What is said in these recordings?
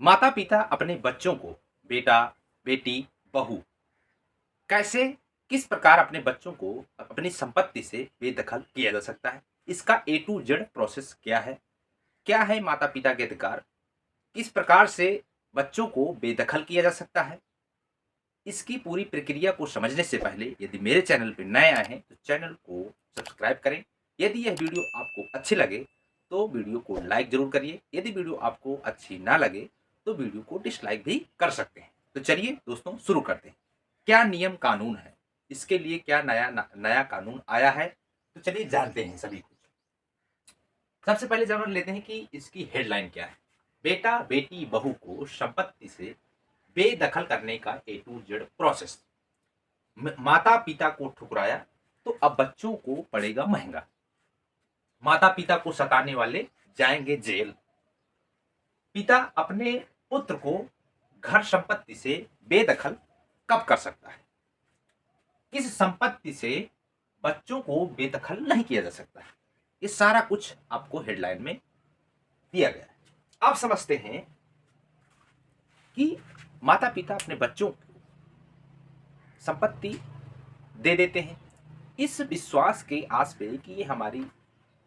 माता पिता अपने बच्चों को बेटा, बेटी, बहू कैसे किस प्रकार अपने बच्चों को अपनी संपत्ति से बेदखल किया जा सकता है? इसका ए टू जेड प्रोसेस क्या है? क्या है माता पिता के अधिकार? किस प्रकार से बच्चों को बेदखल किया जा सकता है? इसकी पूरी प्रक्रिया को समझने से पहले यदि मेरे चैनल पे नए आए हैं तो चैनल को सब्सक्राइब करें। यदि यह वीडियो आपको अच्छी लगे तो वीडियो को लाइक ज़रूर करिए। यदि वीडियो आपको अच्छी ना लगे तो वीडियो को डिसलाइक भी कर सकते हैं। तो चलिए दोस्तों शुरू करते हैं। क्या नियम कानून है? इसके लिए क्या नया कानून आया है? तो चलिए जानते हैं सभी कुछ। सबसे पहले जान लेते हैं कि इसकी हेडलाइन क्या है। बेटा, बेटी, बहू को संपत्ति से बेदखल करने का ए टू जेड प्रोसेस। माता पिता को ठुकराया तो अब बच्चों को पड़ेगा महंगा। माता पिता को सताने वाले जाएंगे जेल। पिता अपने पुत्र को घर संपत्ति से बेदखल कब कर सकता है? किस संपत्ति से बच्चों को बेदखल नहीं किया जा सकता है? ये सारा कुछ आपको हेडलाइन में दिया गया है। अब समझते हैं कि माता पिता अपने बच्चों को संपत्ति दे देते हैं इस विश्वास के आस पे कि ये हमारी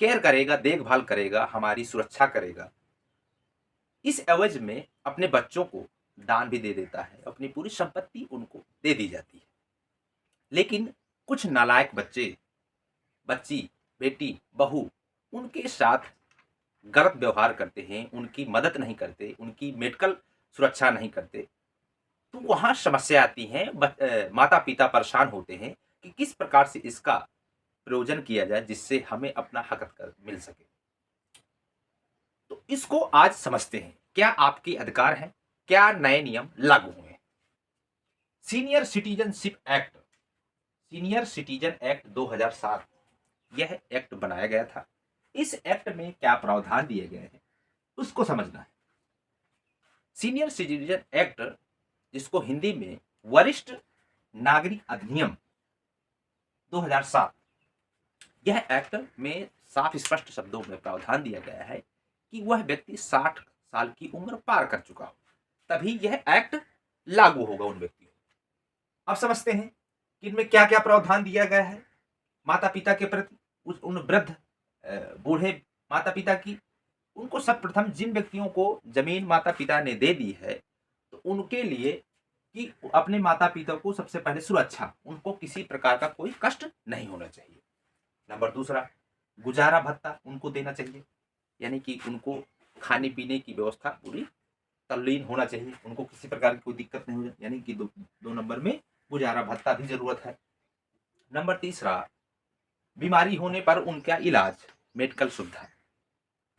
केयर करेगा, देखभाल करेगा, हमारी सुरक्षा करेगा। इस एवज में अपने बच्चों को दान भी दे देता है, अपनी पूरी संपत्ति उनको दे दी जाती है। लेकिन कुछ नालायक बच्चे, बच्ची, बेटी, बहू उनके साथ गलत व्यवहार करते हैं, उनकी मदद नहीं करते, उनकी मेडिकल सुरक्षा नहीं करते। तो वहाँ समस्या आती है। माता पिता परेशान होते हैं कि किस प्रकार से इसका प्रयोजन किया जाए जिससे हमें अपना हक कर मिल सके। तो इसको आज समझते हैं। क्या आपके अधिकार हैं? क्या नए नियम लागू हुए हैं? Senior citizenship act, senior citizen act 2007, यह एक्ट बनाया गया था। इस एक्ट में क्या प्रावधान दिए गए हैं उसको समझना है। सीनियर सिटीजन एक्ट, जिसको हिंदी में वरिष्ठ नागरिक अधिनियम 2007, यह एक्ट में साफ स्पष्ट शब्दों में प्रावधान दिया गया है कि वह व्यक्ति 60 साल की उम्र पार कर चुका हो तभी यह एक्ट लागू होगा उन व्यक्तियों को। अब समझते हैं कि इनमें क्या क्या प्रावधान दिया गया है माता पिता के प्रति। उन वृद्ध बूढ़े माता पिता की, उनको सर्वप्रथम जिन व्यक्तियों को जमीन माता पिता ने दे दी है तो उनके लिए कि अपने माता पिता को सबसे पहले सुरक्षा, उनको किसी प्रकार का कोई कष्ट नहीं होना चाहिए। नंबर दूसरा, गुजारा भत्ता उनको देना चाहिए, यानी कि उनको खाने पीने की व्यवस्था पूरी तल्लीन होना चाहिए, उनको किसी प्रकार की कोई दिक्कत नहीं हो, यानी कि दो नंबर में गुजारा भत्ता भी जरूरत है। नंबर तीसरा, बीमारी होने पर उनका इलाज, मेडिकल सुविधा,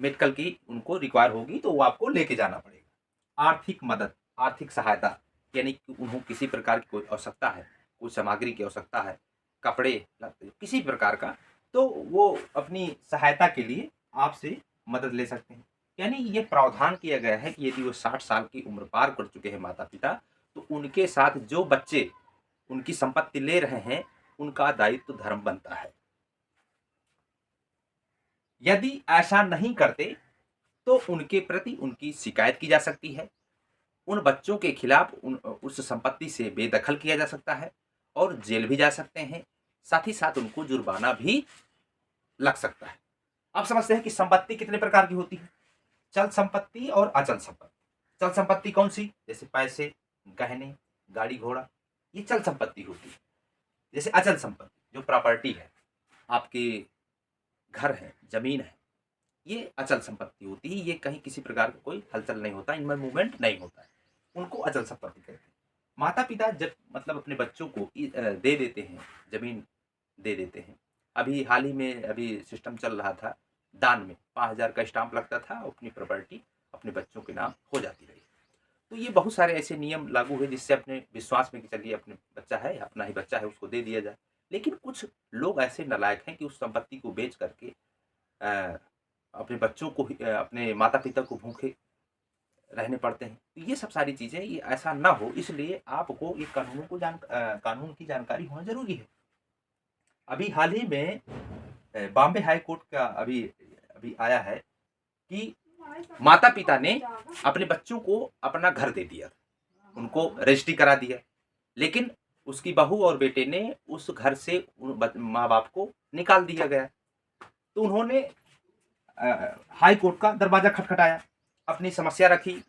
मेडिकल की उनको रिक्वायर होगी तो वो आपको लेके जाना पड़ेगा। आर्थिक मदद, आर्थिक सहायता, यानी कि उन्हें किसी प्रकार की कोई आवश्यकता है, कोई सामग्री की आवश्यकता है, कपड़े किसी प्रकार का, तो वो अपनी सहायता के लिए आपसे मदद ले सकते हैं। यानी ये प्रावधान किया गया है कि यदि वो 60 साल की उम्र पार कर चुके हैं माता पिता, तो उनके साथ जो बच्चे उनकी संपत्ति ले रहे हैं उनका दायित्व धर्म बनता है। यदि ऐसा नहीं करते तो उनके प्रति उनकी शिकायत की जा सकती है। उन बच्चों के खिलाफ उस संपत्ति से बेदखल किया जा सकता है और जेल भी जा सकते हैं। साथ ही साथ उनको जुर्माना भी लग सकता है। अब समझते हैं कि संपत्ति कितने प्रकार की होती है। चल संपत्ति और अचल संपत्ति। चल संपत्ति कौन सी? जैसे पैसे, गहने, गाड़ी घोड़ा, ये चल संपत्ति होती है। जैसे अचल संपत्ति जो प्रॉपर्टी है, आपके घर है, जमीन है, ये अचल संपत्ति होती है। ये कहीं किसी प्रकार का कोई हलचल नहीं होता, इनमें मूवमेंट नहीं होता है, उनको अचल संपत्ति कहते हैं। माता पिता जब मतलब अपने बच्चों को दे देते हैं, जमीन दे देते हैं। अभी हाल ही में अभी सिस्टम चल रहा था, दान में 5,000 का स्टाम्प लगता था, अपनी प्रॉपर्टी अपने बच्चों के नाम हो जाती रही। तो ये बहुत सारे ऐसे नियम लागू हुए जिससे अपने विश्वास में कि चलिए अपने बच्चा है, अपना ही बच्चा है, उसको दे दिया जाए। लेकिन कुछ लोग ऐसे नालायक हैं कि उस संपत्ति को बेच करके अपने बच्चों को अपने माता पिता को भूखे रहने पड़ते हैं। तो ये सब सारी चीज़ें, ये ऐसा ना हो इसलिए आपको ये कानून की जानकारी होना ज़रूरी है। अभी हाल ही में बॉम्बे हाई कोर्ट का अभी अभी आया है कि माता पिता ने अपने बच्चों को अपना घर दे दिया, उनको रजिस्ट्री करा दिया, लेकिन उसकी बहू और बेटे ने उस घर से माँ बाप को निकाल दिया गया। तो उन्होंने हाई कोर्ट का दरवाजा खटखटाया, अपनी समस्या रखी,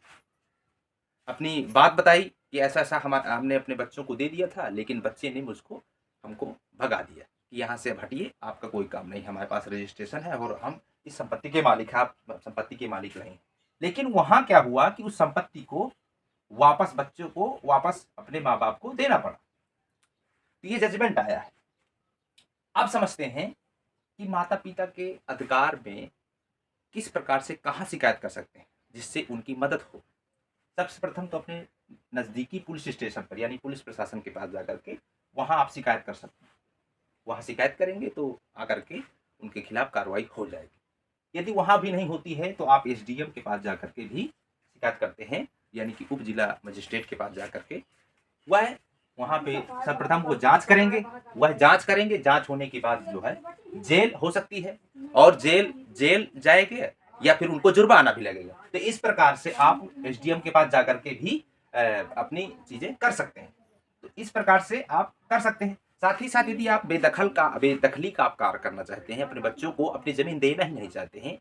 अपनी बात बताई कि ऐसा ऐसा हमने अपने बच्चों को दे दिया था, लेकिन बच्चे ने हमको भगा दिया कि यहाँ से अब हटिए, आपका कोई काम नहीं, हमारे पास रजिस्ट्रेशन है और हम इस संपत्ति के मालिक हैं, आप संपत्ति के मालिक नहीं। लेकिन वहां क्या हुआ कि उस संपत्ति को वापस बच्चों को वापस अपने माँ बाप को देना पड़ा। तो ये जजमेंट आया है। अब समझते हैं कि माता पिता के अधिकार में किस प्रकार से कहाँ शिकायत कर सकते हैं जिससे उनकी मदद हो। सबसे प्रथम तो अपने नज़दीकी पुलिस स्टेशन पर यानी पुलिस प्रशासन के पास जाकर के वहाँ आप शिकायत कर सकते हैं। वहाँ शिकायत करेंगे तो आकर के उनके खिलाफ कार्रवाई हो जाएगी। यदि वहाँ भी नहीं होती है तो आप एसडीएम के पास जाकर के भी शिकायत करते हैं, यानी कि उप जिला मजिस्ट्रेट के पास जाकर के वह वहाँ पे सर्वप्रथम वो जांच करेंगे। जांच होने के बाद जो है जेल हो सकती है और जेल जाएंगे या फिर उनको जुर्माना भी लगेगा। तो इस प्रकार से आप एसडीएम के पास जाकर के भी अपनी चीजें कर सकते हैं। तो इस प्रकार से आप कर सकते हैं। साथ ही साथ यदि आप बेदखली का आप कार्य करना चाहते हैं, अपने बच्चों को अपनी जमीन देना ही नहीं चाहते हैं,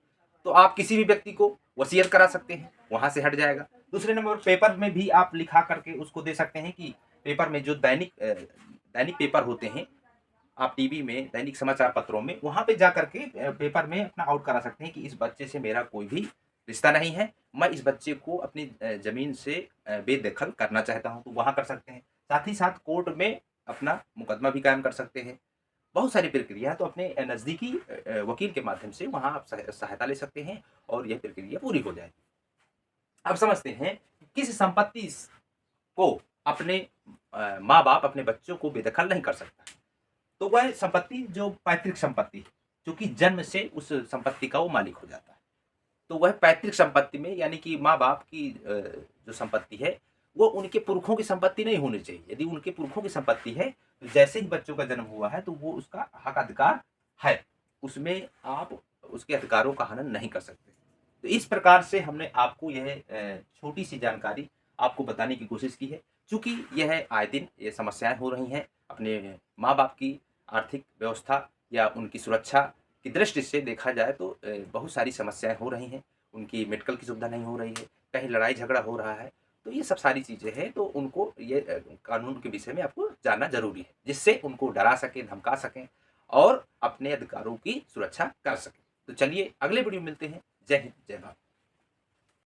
तो आप किसी भी व्यक्ति को वसीयत करा सकते हैं, वहां से हट जाएगा। दूसरे नंबर पेपर में भी आप लिखा करके उसको दे सकते हैं कि पेपर में जो दैनिक पेपर होते हैं, आप टीवी में दैनिक समाचार पत्रों में वहां पे जा करके पेपर में अपना आउट करा सकते हैं कि इस बच्चे से मेरा कोई भी रिश्ता नहीं है, मैं इस बच्चे को अपनी जमीन से बेदखल करना चाहता हूं। तो वहां कर सकते हैं। साथ ही साथ कोर्ट में अपना मुकदमा भी कायम कर सकते हैं। बहुत सारी प्रक्रिया है, तो अपने नजदीकी वकील के माध्यम से वहां आप सहायता ले सकते हैं और यह प्रक्रिया पूरी हो जाएगी। अब समझते हैं किस संपत्ति को अपने माँ बाप अपने बच्चों को बेदखल नहीं कर सकता। तो वह संपत्ति जो पैतृक संपत्ति है, क्योंकि जन्म से उस संपत्ति का वो मालिक हो जाता है। तो वह पैतृक संपत्ति में यानी कि माँ बाप की जो संपत्ति है वो उनके पुरखों की संपत्ति नहीं होनी चाहिए। यदि उनके पुरखों की संपत्ति है तो जैसे ही बच्चों का जन्म हुआ है तो वो उसका हक अधिकार है, उसमें आप उसके अधिकारों का हनन नहीं कर सकते। तो इस प्रकार से हमने आपको यह छोटी सी जानकारी आपको बताने की कोशिश की है। चूंकि यह आए दिन ये समस्याएं हो रही हैं, अपने माँ बाप की आर्थिक व्यवस्था या उनकी सुरक्षा की दृष्टि से देखा जाए तो बहुत सारी समस्याएं हो रही हैं। उनकी मेडिकल की सुविधा नहीं हो रही है, कहीं लड़ाई झगड़ा हो रहा है। तो ये सब सारी चीज़ें हैं, तो उनको ये कानून के विषय में आपको जानना ज़रूरी है, जिससे उनको डरा सकें, धमका सकें और अपने अधिकारों की सुरक्षा कर सकें। तो चलिए अगले वीडियो में मिलते हैं। जय हिंद, जय भारत।